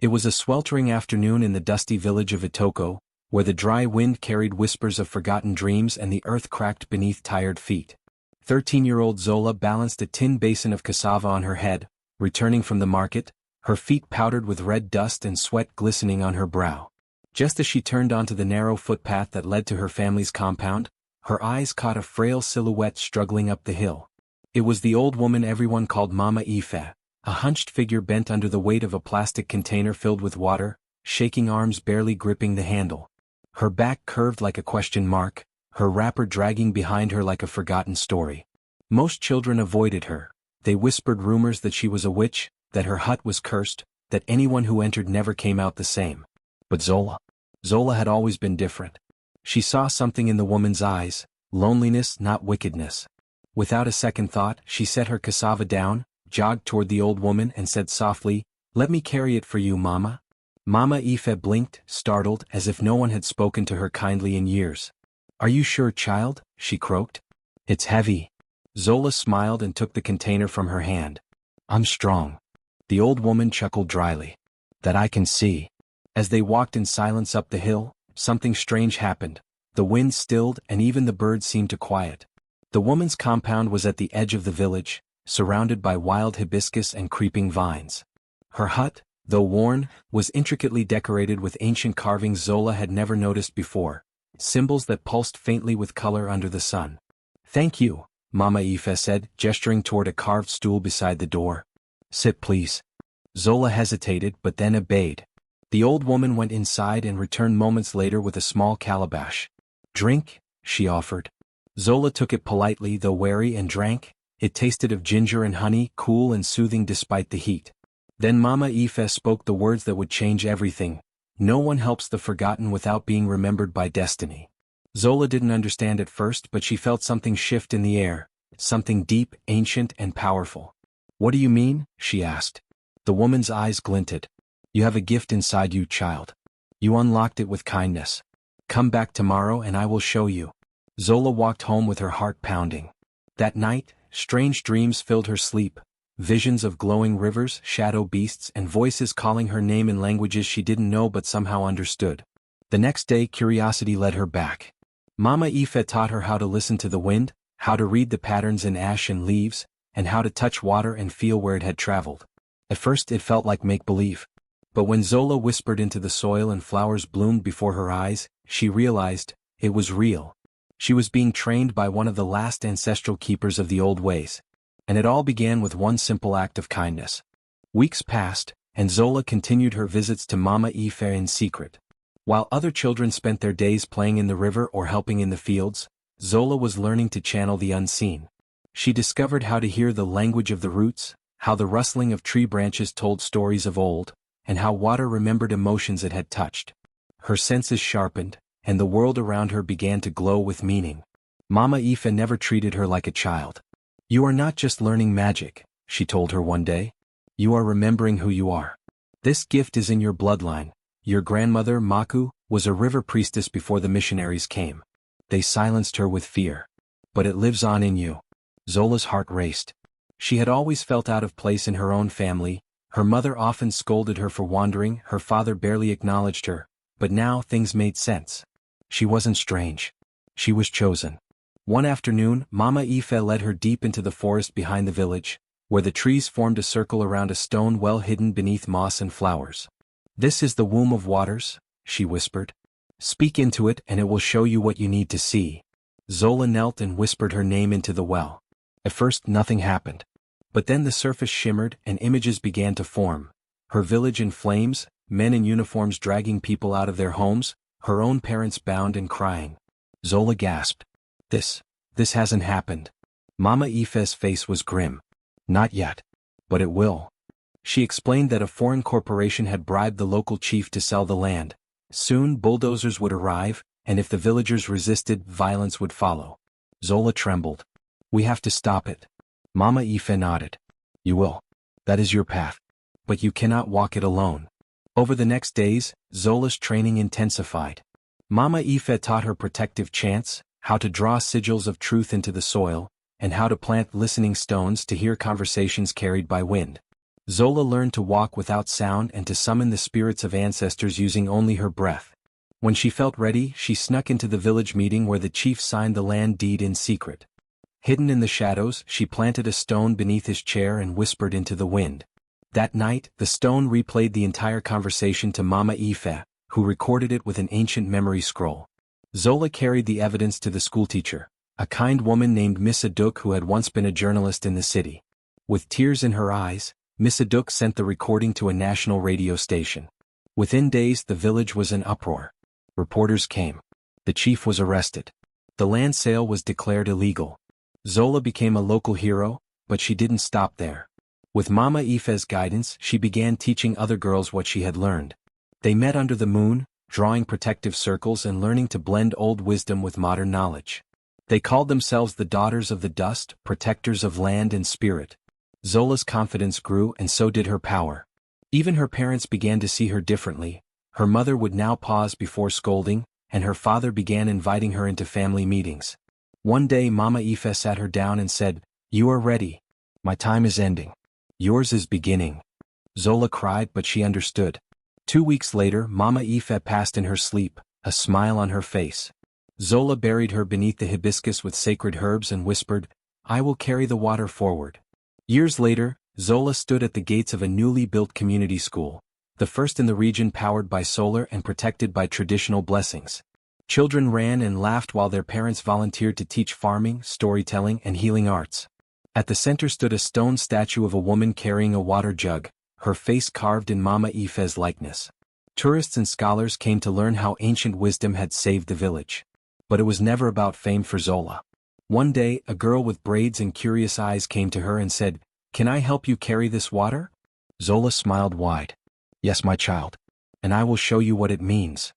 It was a sweltering afternoon in the dusty village of Itoko, where the dry wind carried whispers of forgotten dreams and the earth cracked beneath tired feet. 13-year-old Zola balanced a tin basin of cassava on her head, returning from the market, her feet powdered with red dust and sweat glistening on her brow. Just as she turned onto the narrow footpath that led to her family's compound, her eyes caught a frail silhouette struggling up the hill. It was the old woman everyone called Mama Ife, a hunched figure bent under the weight of a plastic container filled with water, shaking arms barely gripping the handle. Her back curved like a question mark, her wrapper dragging behind her like a forgotten story. Most children avoided her. They whispered rumors that she was a witch, that her hut was cursed, that anyone who entered never came out the same. But Zola had always been different. She saw something in the woman's eyes, loneliness, not wickedness. Without a second thought, she set her cassava down, jogged toward the old woman and said softly, "Let me carry it for you, Mama." Mama Ife blinked, startled, as if no one had spoken to her kindly in years. "Are you sure, child?" she croaked. "It's heavy." Zola smiled and took the container from her hand. "I'm strong." The old woman chuckled dryly. "That I can see." As they walked in silence up the hill, something strange happened. The wind stilled and even the birds seemed to quiet. The woman's compound was at the edge of the village, surrounded by wild hibiscus and creeping vines. Her hut, though worn, was intricately decorated with ancient carvings Zola had never noticed before, symbols that pulsed faintly with color under the sun. "Thank you," Mama Ife said, gesturing toward a carved stool beside the door. "Sit, please." Zola hesitated but then obeyed. The old woman went inside and returned moments later with a small calabash. "Drink," she offered. Zola took it politely though wary and drank. It tasted of ginger and honey, cool and soothing despite the heat. Then Mama Ife spoke the words that would change everything. "No one helps the forgotten without being remembered by destiny." Zola didn't understand at first, but she felt something shift in the air, something deep, ancient, and powerful. "What do you mean?" she asked. The woman's eyes glinted. "You have a gift inside you, child. You unlocked it with kindness. Come back tomorrow and I will show you." Zola walked home with her heart pounding. That night, strange dreams filled her sleep, visions of glowing rivers, shadow beasts, and voices calling her name in languages she didn't know but somehow understood. The next day, curiosity led her back. Mama Ife taught her how to listen to the wind, how to read the patterns in ash and leaves, and how to touch water and feel where it had traveled. At first it felt like make-believe. But when Zola whispered into the soil and flowers bloomed before her eyes, she realized it was real. She was being trained by one of the last ancestral keepers of the old ways. And it all began with one simple act of kindness. Weeks passed, and Zola continued her visits to Mama Ife in secret. While other children spent their days playing in the river or helping in the fields, Zola was learning to channel the unseen. She discovered how to hear the language of the roots, how the rustling of tree branches told stories of old, and how water remembered emotions it had touched. Her senses sharpened, and the world around her began to glow with meaning. Mama Ife never treated her like a child. "You are not just learning magic," she told her one day. "You are remembering who you are. This gift is in your bloodline. Your grandmother, Maku, was a river priestess before the missionaries came. They silenced her with fear. But it lives on in you." Zola's heart raced. She had always felt out of place in her own family. Her mother often scolded her for wandering, her father barely acknowledged her, but now things made sense. She wasn't strange. She was chosen. One afternoon, Mama Ife led her deep into the forest behind the village, where the trees formed a circle around a stone well hidden beneath moss and flowers. "This is the womb of waters," she whispered. "Speak into it and it will show you what you need to see." Zola knelt and whispered her name into the well. At first nothing happened. But then the surface shimmered and images began to form. Her village in flames, men in uniforms dragging people out of their homes, her own parents bound and crying. Zola gasped. This hasn't happened." Mama Ife's face was grim. "Not yet. But it will." She explained that a foreign corporation had bribed the local chief to sell the land. Soon bulldozers would arrive, and if the villagers resisted, violence would follow. Zola trembled. "We have to stop it." Mama Ife nodded. "You will. That is your path. But you cannot walk it alone." Over the next days, Zola's training intensified. Mama Ife taught her protective chants, how to draw sigils of truth into the soil, and how to plant listening stones to hear conversations carried by wind. Zola learned to walk without sound and to summon the spirits of ancestors using only her breath. When she felt ready, she snuck into the village meeting where the chief signed the land deed in secret. Hidden in the shadows, she planted a stone beneath his chair and whispered into the wind. That night, the stone replayed the entire conversation to Mama Ife, who recorded it with an ancient memory scroll. Zola carried the evidence to the schoolteacher, a kind woman named Miss Aduk who had once been a journalist in the city. With tears in her eyes, Miss Aduk sent the recording to a national radio station. Within days the village was in uproar. Reporters came. The chief was arrested. The land sale was declared illegal. Zola became a local hero, but she didn't stop there. With Mama Ife's guidance, she began teaching other girls what she had learned. They met under the moon, drawing protective circles and learning to blend old wisdom with modern knowledge. They called themselves the Daughters of the Dust, protectors of land and spirit. Zola's confidence grew and so did her power. Even her parents began to see her differently. Her mother would now pause before scolding, and her father began inviting her into family meetings. One day Mama Ife sat her down and said, "You are ready. My time is ending. Yours is beginning." Zola cried, but she understood. 2 weeks later, Mama Ife passed in her sleep, a smile on her face. Zola buried her beneath the hibiscus with sacred herbs and whispered, "I will carry the water forward." Years later, Zola stood at the gates of a newly built community school, the first in the region powered by solar and protected by traditional blessings. Children ran and laughed while their parents volunteered to teach farming, storytelling, and healing arts. At the center stood a stone statue of a woman carrying a water jug, her face carved in Mama Ife's likeness. Tourists and scholars came to learn how ancient wisdom had saved the village. But it was never about fame for Zola. One day, a girl with braids and curious eyes came to her and said, "Can I help you carry this water?" Zola smiled wide. "Yes, my child. And I will show you what it means."